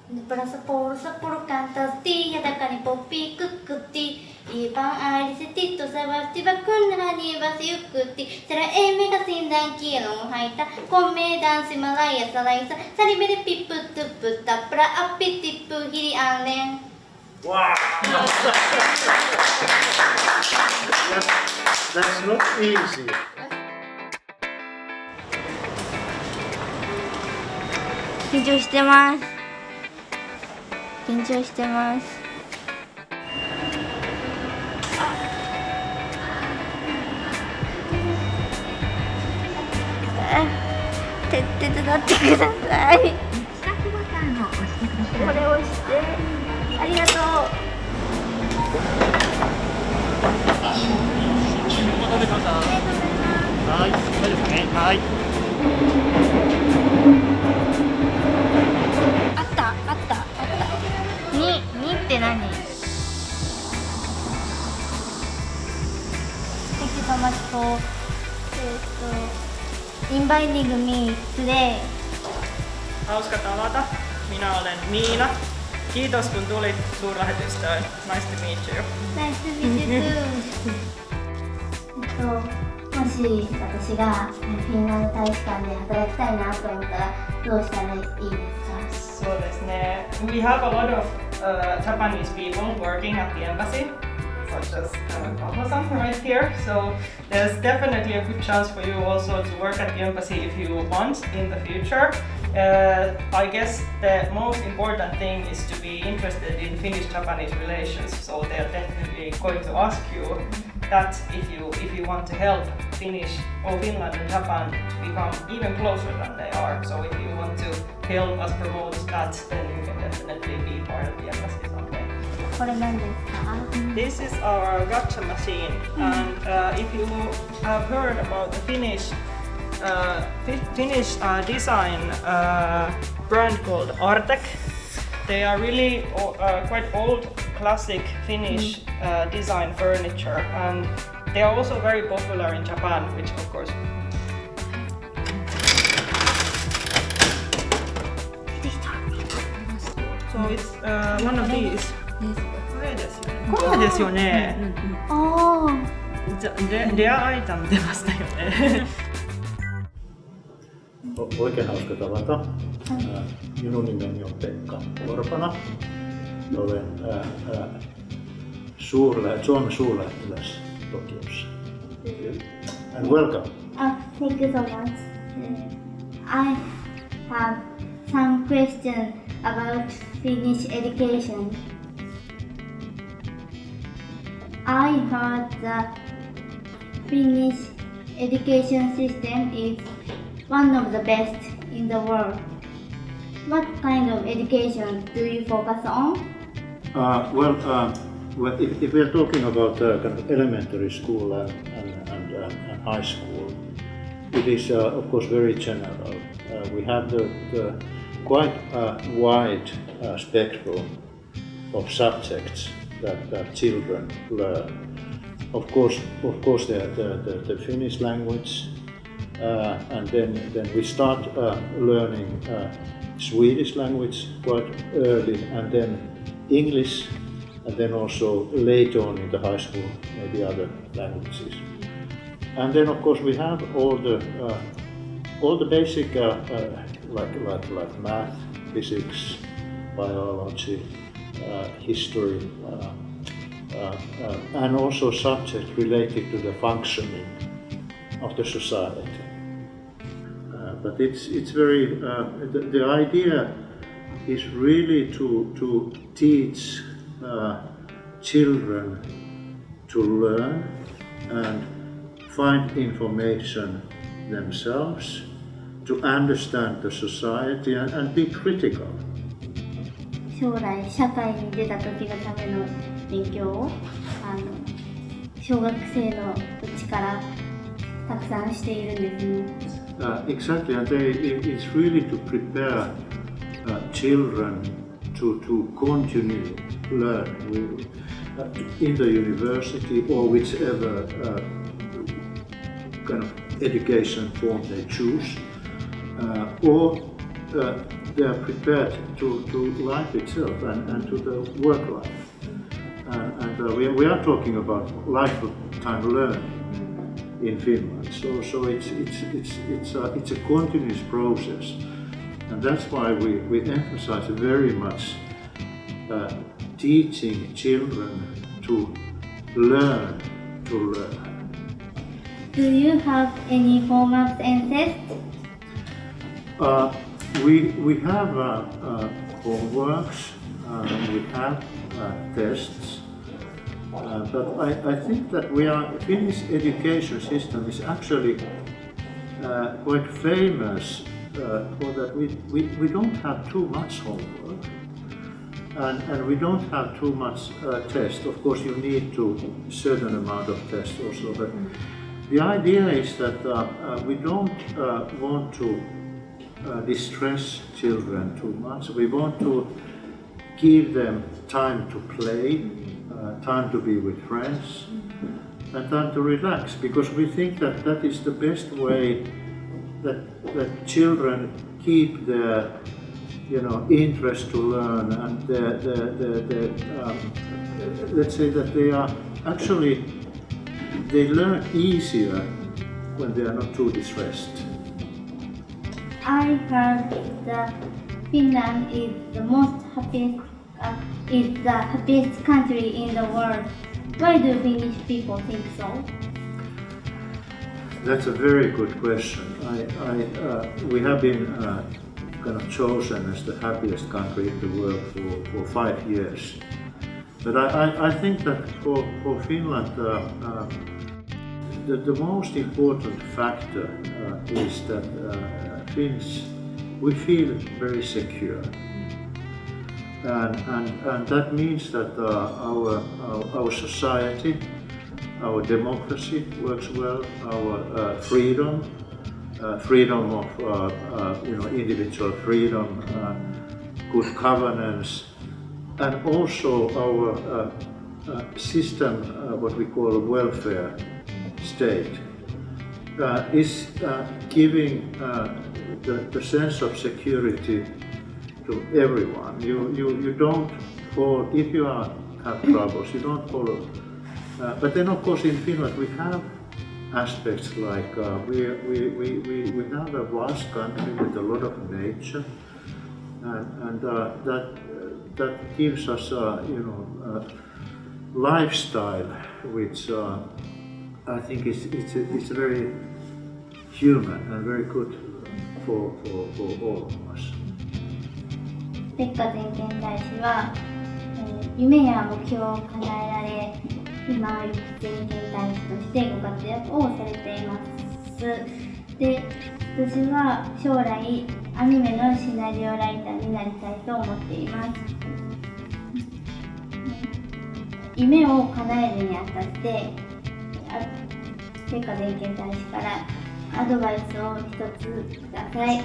プラスポールサポロカンタスティーヤダカニポッピークックティーイーバンアリセティットサバスティバクンナハニーバスユックティサラエメガシンダンキーノンハイタコンメイダンシマライアサライササリベレピップトゥプタプラアピティップヒリアンレン。Wow! That's not easy. 緊張してます。緊張してます。手伝ってください。スタッフボタンを押してください。これを押して、ありがとう。はい、大丈夫ね。はい。あった。2って何？ Thank you so much for inviting me today. Hauska tavata. Minä olen Miina. Kiitos kun tulit suurlähetystöön. Nice to meet you. Nice to meet you too. もし私がフィンランド大使館で働きたいなと思ったらどうしたらいいですか？そうですね。We have a lot of Japanese people working at the embassy, such as Kaho-san right here. So there's definitely a good chance for you also to work at the embassy if you want in the future. I guess the most important thing is to be interested in Finnish-Japanese relations. So they're definitely going to ask you that if you want to help Finnish or Finland and Japan to become even closer than they are. So if you want to help us promote that, then you can definitely be part of the embassy someday. これ何ですか？ This is our gacha machine, and if you have heard about the Finnish design brand called Artek, they are really quite old classic Finnish design furniture, and they are also very popular in Japan, which of course. So it's one of these. これですよね。ああ。レアアイテム出ましたよね。Oikein hauska tavata. Minun nimeni on Pekka Orpana. Olen Suomen suurlähettiläs Tokiossa. And welcome. Thank you so much. I have some questions about Finnish education. I heard that Finnish education system is one of the best in the world. What kind of education do you focus on? Well, if we are talking about kind of elementary school and high school, it is of course very general. We have the quite wide spectrum of subjects that children learn. Of course, the Finnish language, and then we start learning Swedish language quite early, and then English, and then also later on in the high school, maybe other languages. And then of course we have all the basic like math, physics, biology, history, and also subjects related to the functioning of the society. But it's very the idea is really to teach children to learn and find information themselves, to understand the society and be critical. 将来社会に出た時のための勉強を小学生のうちからたくさんしているんですね。Exactly, and it's really to prepare children to continue learning in the university or whichever kind of education form they choose, or they are prepared to life itself and to the work life. We are talking about lifetime learning in Finland. So it's a continuous process, and that's why we emphasize very much teaching children to learn. Do you have any homework and tests? We have homeworks, we have tests, but I think that Finnish education system is actually quite famous for that we don't have too much homework and we don't have too much test. Of course you need to certain amount of tests also, but the idea is that we don't want to distress children too much. We want to give them time to play, time to be with friends, and time to relax, because we think that that is the best way that children keep their interest to learn, and let's say that they learn easier when they are not too distressed. I heard that Finland is the happiest country in the world. Why do Finnish people think so? That's a very good question. We have been kind of chosen as the happiest country in the world for 5 years. But I think that for Finland, the most important factor is that Finns, we feel very secure. And that means that our society, our democracy works well, our freedom of individual freedom, good governance, and also our system, what we call a welfare state, is giving the sense of security to everyone. You don't fall, if you have troubles, you don't follow. But then of course in Finland we have aspects like we have a vast country with a lot of nature, and that gives us a lifestyle which I think it's very human and very good for all of us. ペッカ全権大使は、夢や目標を叶えられ、今全権大使としてご活躍をされています。で、私は将来アニメのシナリオライターになりたいと思っています。夢を叶えるにあたって、ペッカ全権大使からアドバイスを一つください。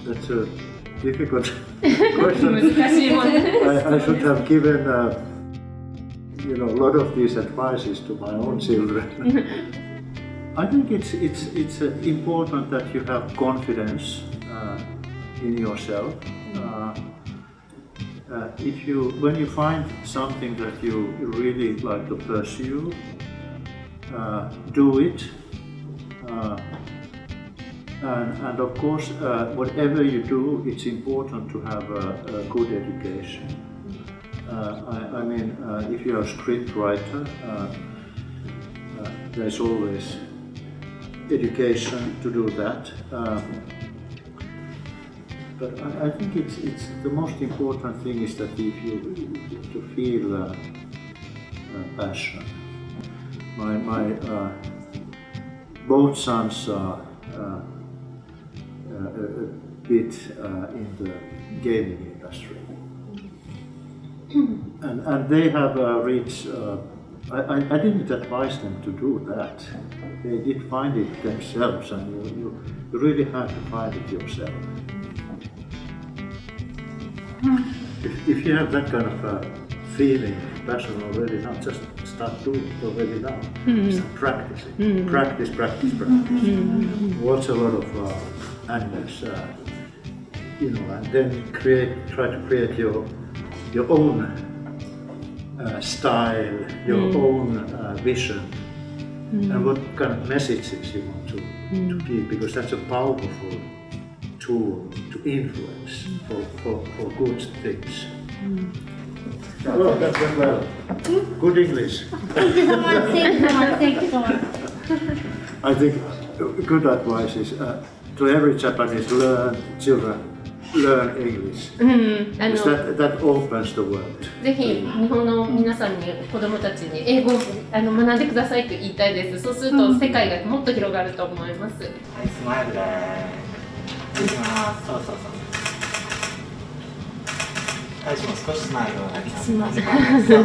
That's a difficult question. I should have given a lot of these advices to my own children. I think it's important that you have confidence in yourself. When you find something that you really like to pursue, do it. And of course, whatever you do, it's important to have a good education. I mean, if you're a script writer, there's always education to do that. But I think it's the most important thing is that if you to feel passion. My both sons are a bit in the gaming industry, and they have reached. I didn't advise them to do that. They did find it themselves, and you really have to find it yourself. If you have that kind of feeling, passion already now, just start doing it already now. Start practicing. Practice. Watch a lot of animes. and then try to create your own style, your own vision, and what kind of messages you want to give, because that's a powerful tool to influence for good things. Well, that went well. Good English. Thank you so much. Thank you so much. Thank you so much. I think good advice is to every Japanese children learn English. Because that opens the world. ぜひ日本の皆さんに子どもたちに英語を学んでくださいと言いたいです。そうすると世界がもっと広がると思います。はい、スマイルでーす。いきます。そう。大使も少しスマイルをあげます。そう。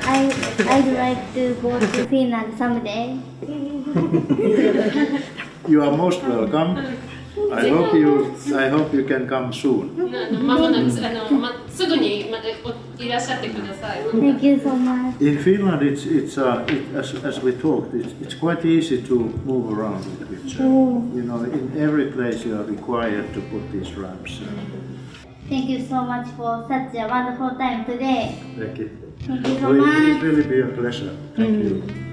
I'd like to go to Finland someday. You are most welcome. I hope you can come soon. まもなくすぐにいらっしゃってください。Thank you so much. In Finland, as we talked, it's quite easy to move around with wheelchair. In every place you are required to put these ramps. Thank you so much for such a wonderful time today. Thank you. Thank you so much. It's really been a pleasure. Thank you.